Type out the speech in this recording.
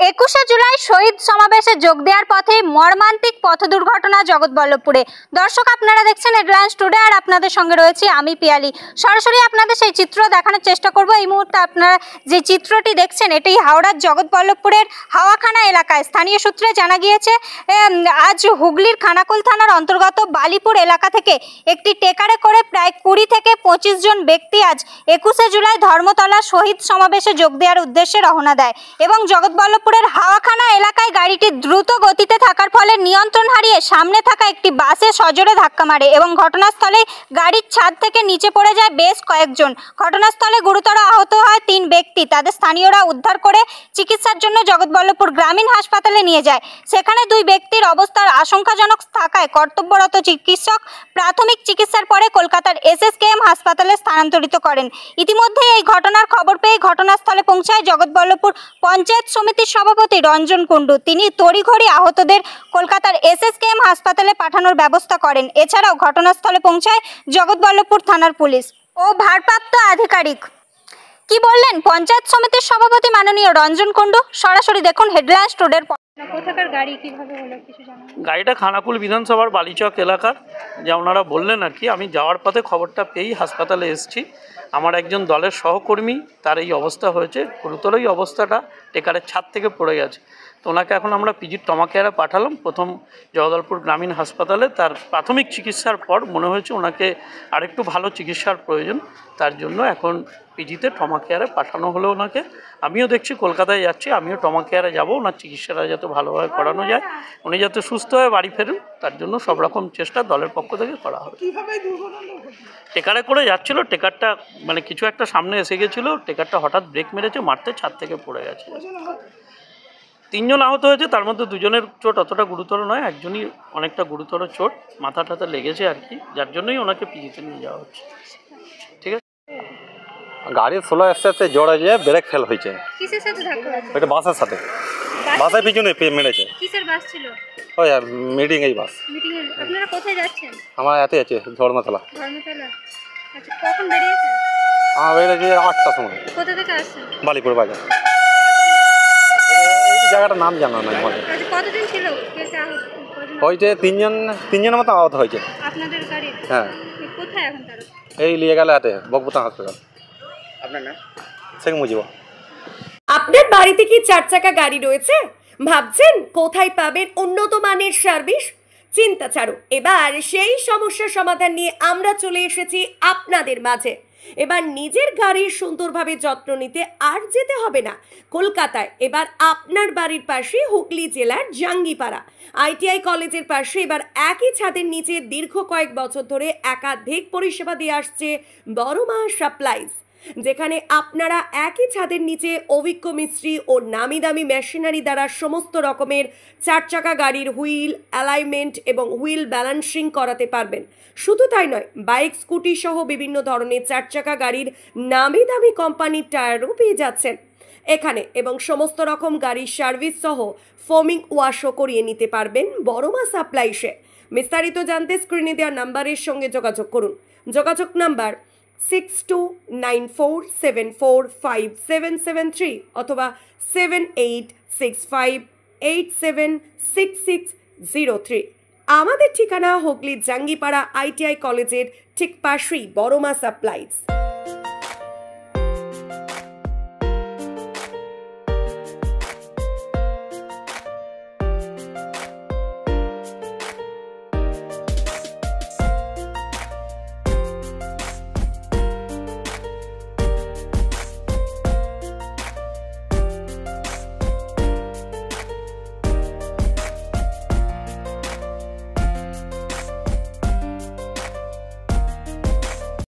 21শে জুলাই শহীদ সমাবেশে যোগ দেওয়ার পথে মর্মান্তিক পথ দুর্ঘটনা জগৎবল্লভপুরে। দর্শক, আপনারা দেখছেন হেডলাইন্স টুডে, আর আপনাদের সঙ্গে রয়েছি আমি পিয়ালি। সরাসরি আপনাদের সেই চিত্র দেখানোর চেষ্টা করব। এই মুহূর্তে আপনারা যে চিত্রটি দেখছেন এটি হাওড়ার জগৎবল্লভপুরের হাওয়াখানা এলাকায়। স্থানীয় সূত্রে জানা গিয়েছে আজ হুগলির খানাকুল থানার অন্তর্গত বালিপুর এলাকা থেকে একটি টেকারে করে প্রায় 20 থেকে 25 জন ব্যক্তি আজ 21শে জুলাই ধর্মতলা শহীদ সমাবেশে যোগ দেওয়ার উদ্দেশ্যে রওনা দেয় এবং জগৎবল্লভপুরের হাওয়াখানা এলাকায় গাড়িটি দ্রুত গতিতে থাকার ফলে নিয়ন্ত্রণ হারিয়ে সামনে থাকা একটি বাসে সজোরে ধাক্কা মারে এবং ঘটনাস্থলে গাড়ির ছাদ থেকে নিচে পড়ে যায় বেশ কয়েকজন। ঘটনাস্থলে গুরুতর আহত হয় 3 ব্যক্তি। তাদের স্থানীয়রা উদ্ধার করে চিকিৎসার জন্য জগৎবল্লভপুর গ্রামীণ হাসপাতালে নিয়ে যায়। সেখানে 2 ব্যক্তির অবস্থার আশঙ্কাজনক থাকায় কর্তব্যরত চিকিৎসক প্রাথমিক চিকিৎসার পরে কলকাতার SSKM হাসপাতালে স্থানান্তরিত করেন। ইতিমধ্যে এই ঘটনার খবর পেয়ে ঘটনাস্থলে পৌঁছায় জগৎবল্লভপুর পঞ্চায়েত সমিতির সভাপতি রঞ্জন কুণ্ডু। তিনি তড়িঘড়ি আহতদের কলকাতার SSKM হাসপাতালে পাঠানোর ব্যবস্থা করেন। এছাড়াও ঘটনাস্থলে পৌঁছায় জগৎবল্লভপুর থানার পুলিশ ও ভারপ্রাপ্ত আধিকারিক। কি বললেন পঞ্চায়েত সমিতির সভাপতি মাননীয় রঞ্জন কুণ্ডু? সরাসরি দেখুন হেডলাইন্স টুডের। কোথাকার গাড়ি, কিভাবে হলো কিছু জানেন? গাড়িটা খানাকুল বিধানসভার বালিচক এলাকার, যা ওনারা বললেন আর কি। আমি যাওয়ার পথে খবরটা পেয়েই হাসপাতালে এসেছি। আমার একজন দলের সহকর্মী, তার এই অবস্থা হয়েছে, গুরুতর এই অবস্থাটা, টেকারের ছাদ থেকে পড়ে গেছে। তো ওনাকে এখন আমরা পিজির ট্রমা কেয়ারে পাঠালাম, প্রথম জগদলপুর গ্রামীণ হাসপাতালে। তার প্রাথমিক চিকিৎসার পর মনে হয়েছে ওনাকে আরেকটু ভালো চিকিৎসার প্রয়োজন, তার জন্য এখন পিজিতে ট্রমা কেয়ারে পাঠানো হলো ওনাকে। আমিও দেখছি কলকাতায় যাচ্ছি, আমিও ট্রমা কেয়ারে যাবো, ওনার চিকিৎসাটা যাতে ভালোভাবে করানো যায়, উনি যাতে সুস্থ হয়ে বাড়ি ফেরেন, তার জন্য সব রকম চেষ্টা দলের পক্ষ থেকে করা হবে। টেকারে করে যাচ্ছিল, টেকারটা মানে কিছু একটা সামনে এসে গেছিলো, টেকারটা হঠাৎ ব্রেক মেরেছে, মারতে ছাদ থেকে পড়ে গেছে। 3 জন আহত হয়েছে, তার মধ্যে 2 জনের চোট অতটা গুরুতর নয়, একজনই অনেকটা গুরুতর চোট, মাথাটাতে লেগেছে আর কি, যার জন্যই ওনাকে পিজিতে নিয়ে যাওয়া হচ্ছে। ঠিক আছে, গাড়ি স্লো আসতে জোরে যেয়ে ব্রেক ফেল হয়েছে। কিসের সাথে ধাক্কা হয়েছে? এটা বাসের সাথে, বাসের পিছনে মেরেছে। কিসের বাস ছিল? ওই মিটিং এই বাস। মিটিং এ আপনারা কোথায় যাচ্ছেন? আমার এতে আছে ধর্মতলা। ধর্মতলা। আচ্ছা, কখন বেরিয়েছেন? আমার বেরিয়েছে 8টার সময়। কোথা থেকে আসছেন? বালিপুর বাজার। এই জায়গাটার নাম জানা নাই আমার। আচ্ছা, কতদিন ছিল? কেসে আহত কতজন? ওইটা 3 জনের মতো আহত হয়েছে। আপনাদের গাড়ি? হ্যাঁ। কোথায় এখন তারা? এই নিয়ে গেল হাতে বকবুতা হাসপাতাল। আপনার নাম? শেখ মুজিবুর। আপনার বাড়িতে কি 4 চাকা গাড়ি রয়েছে? ভাবছেন কোথায় পাবেন উন্নত মানের সার্ভিস? চিন্তা ছাড়ো, এবার সেই সমস্যার সমাধান নিয়ে আমরা চলে এসেছি আপনাদের মাঝে। এবার নিজের গাড়ির সুন্দরভাবে যত্ন নিতে আর যেতে হবে না কলকাতায়। এবার আপনার বাড়ির পাশে হুগলি জেলার জাঙ্গিপাড়া ITI কলেজের পাশে এবার একই ছাদের নিচে দীর্ঘ কয়েক বছর ধরে একাধিক পরিষেবা দিয়ে আসছে বড়মা সাপ্লাইজ, যেখানে আপনারা একই ছাদের নিচে অভিজ্ঞ মিস্ত্রি ও নামি দামি মেশিনারি দ্বারা সমস্ত রকমের 4 চাকা গাড়ির হুইল অ্যালাইনমেন্ট এবং হুইল ব্যালেন্সিং করাতে পারবেন। শুধু তাই নয়, বাইক স্কুটি সহ বিভিন্ন ধরনের 4 চাকা গাড়ির নামি দামি কোম্পানির টায়ারও পেয়ে যাচ্ছেন এখানে, এবং সমস্ত রকম গাড়ির সার্ভিস সহ ফোমিং ওয়াশও করিয়ে নিতে পারবেন বড়মা সাপ্লাইসে। বিস্তারিত জানতে স্ক্রিনে দেওয়া নাম্বারের সঙ্গে যোগাযোগ করুন। যোগাযোগ নাম্বার 6294745773 অথবা 7865876603। আমাদের ঠিকানা হুগলির জাঙ্গিপাড়া ITI কলেজের ঠিক পাশেই বড়মা সাপ্লাইজ।